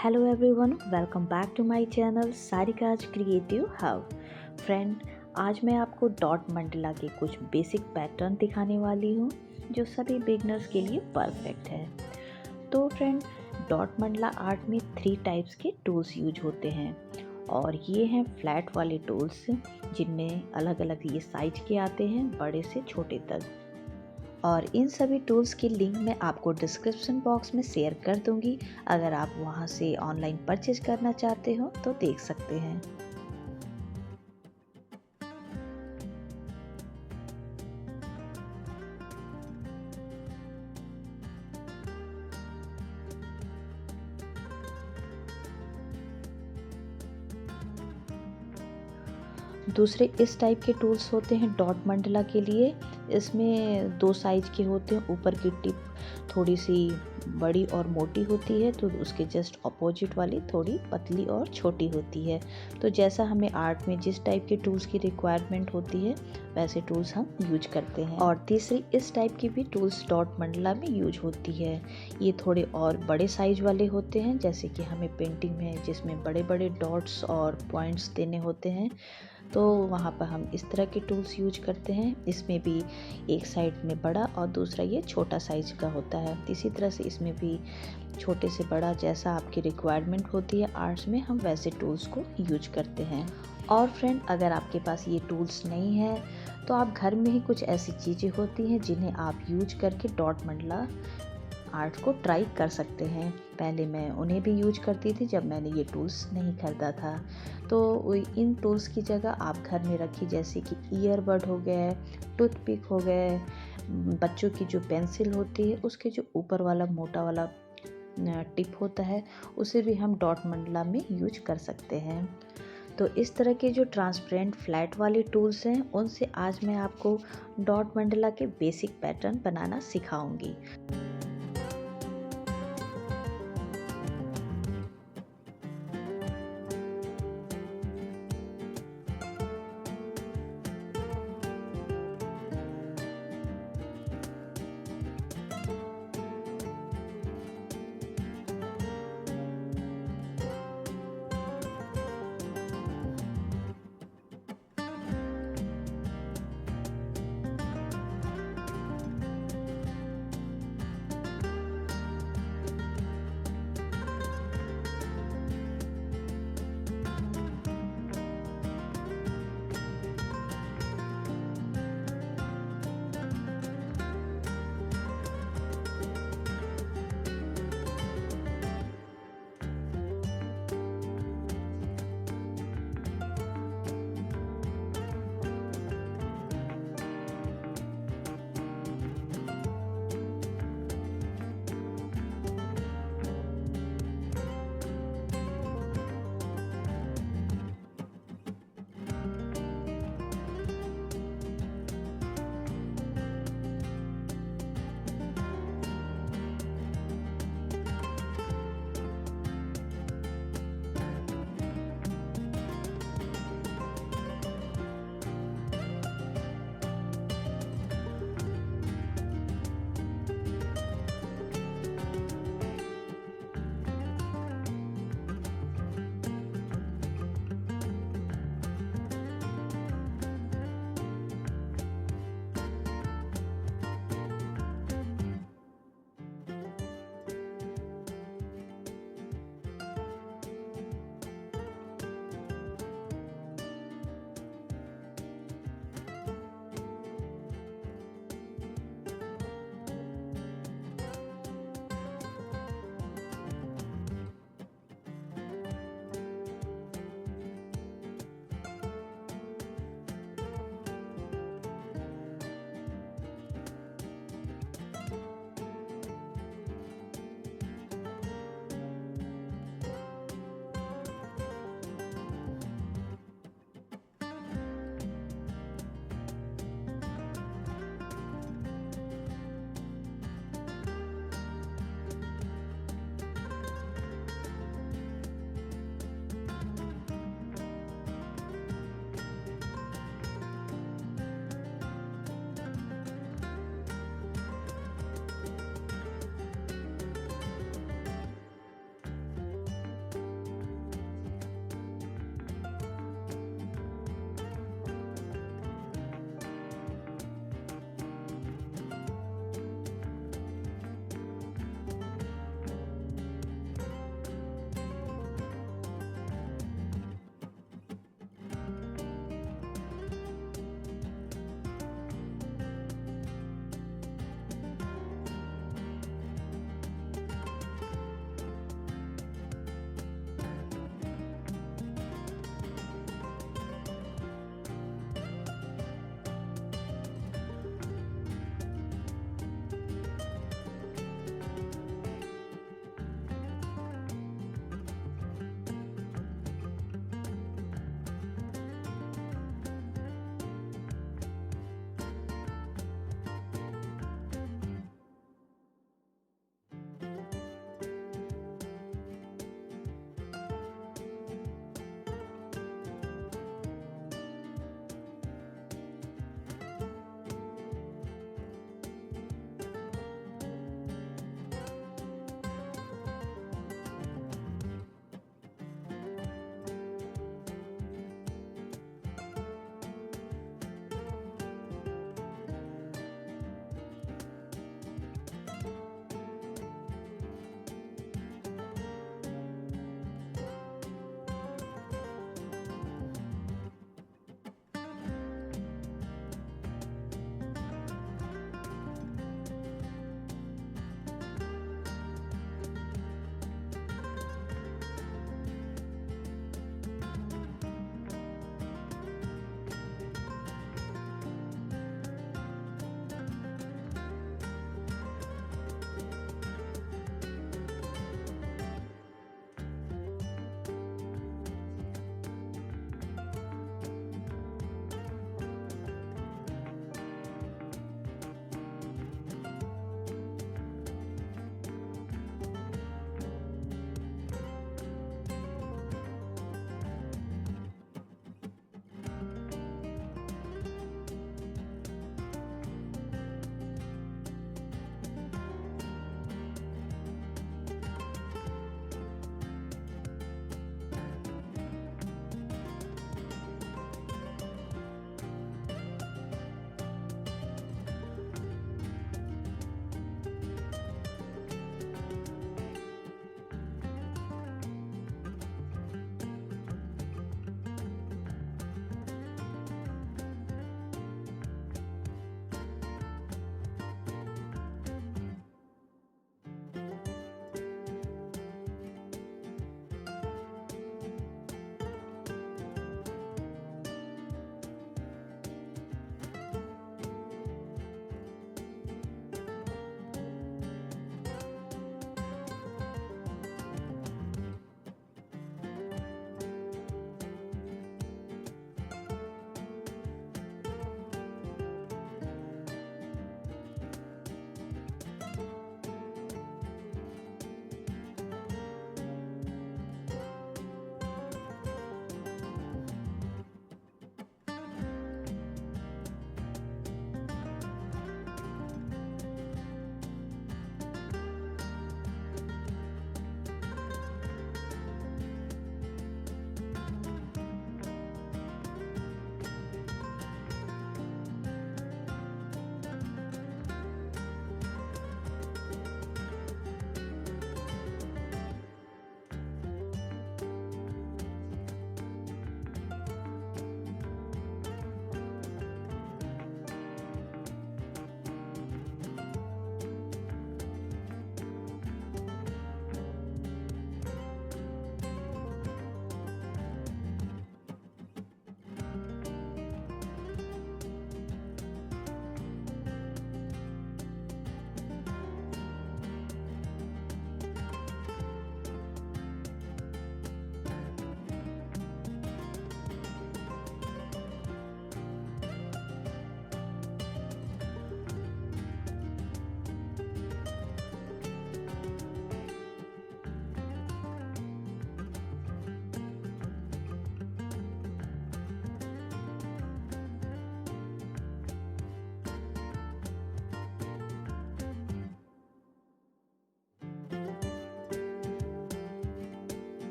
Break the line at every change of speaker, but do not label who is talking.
Hello everyone, welcome back to my channel Sarika's creative hub. Friend, आज मैं आपको डॉट मंडला के कुछ बेसिक पैटर्न दिखाने वाली हूँ जो सभी बिगनर्स के लिए परफेक्ट है। तो फ्रेंड, डॉट मंडला आर्ट में 3 टाइप्स के टूल्स यूज होते हैं और ये हैं फ्लैट वाले टूल्स जिनमें अलग अलग ये साइज के आते हैं, बड़े से छोटे तक। और इन सभी टूल्स की लिंक मैं आपको डिस्क्रिप्शन बॉक्स में शेयर कर दूंगी। अगर आप वहां से ऑनलाइन परचेज करना चाहते हो तो देख सकते हैं। दूसरे इस टाइप के टूल्स होते हैं डॉट मंडला के लिए। इसमें 2 साइज के होते हैं। ऊपर की टिप थोड़ी सी बड़ी और मोटी होती है, तो उसके जस्ट अपोजिट वाली थोड़ी पतली और छोटी होती है। तो जैसा हमें आर्ट में जिस टाइप के टूल्स की रिक्वायरमेंट होती है वैसे टूल्स हम यूज करते हैं। और तीसरी इस टाइप की भी टूल्स डॉट मंडला में यूज होती है। ये थोड़े और बड़े साइज वाले होते हैं, जैसे कि हमें पेंटिंग में जिसमें बड़े बड़े डॉट्स और पॉइंट्स देने होते हैं, तो वहाँ पर हम इस तरह के टूल्स यूज करते हैं। इसमें भी एक साइड में बड़ा और दूसरा ये छोटा साइज का होता है। इसी तरह से इसमें भी छोटे से बड़ा जैसा आपकी रिक्वायरमेंट होती है आर्ट्स में, हम वैसे टूल्स को यूज करते हैं। और फ्रेंड, अगर आपके पास ये टूल्स नहीं है तो आप घर में ही कुछ ऐसी चीज़ें होती हैं जिन्हें आप यूज करके डॉट मंडला आर्ट को ट्राई कर सकते हैं। पहले मैं उन्हें भी यूज करती थी जब मैंने ये टूल्स नहीं खरीदा था। तो इन टूल्स की जगह आप घर में रखिए, जैसे कि ईयरबड हो गए, टूथपिक हो गए, बच्चों की जो पेंसिल होती है उसके जो ऊपर वाला मोटा वाला टिप होता है उसे भी हम डॉट मंडला में यूज कर सकते हैं। तो इस तरह के जो ट्रांसपेरेंट फ्लैट वाले टूल्स हैं उनसे आज मैं आपको डॉट मंडला के बेसिक पैटर्न बनाना सिखाऊंगी।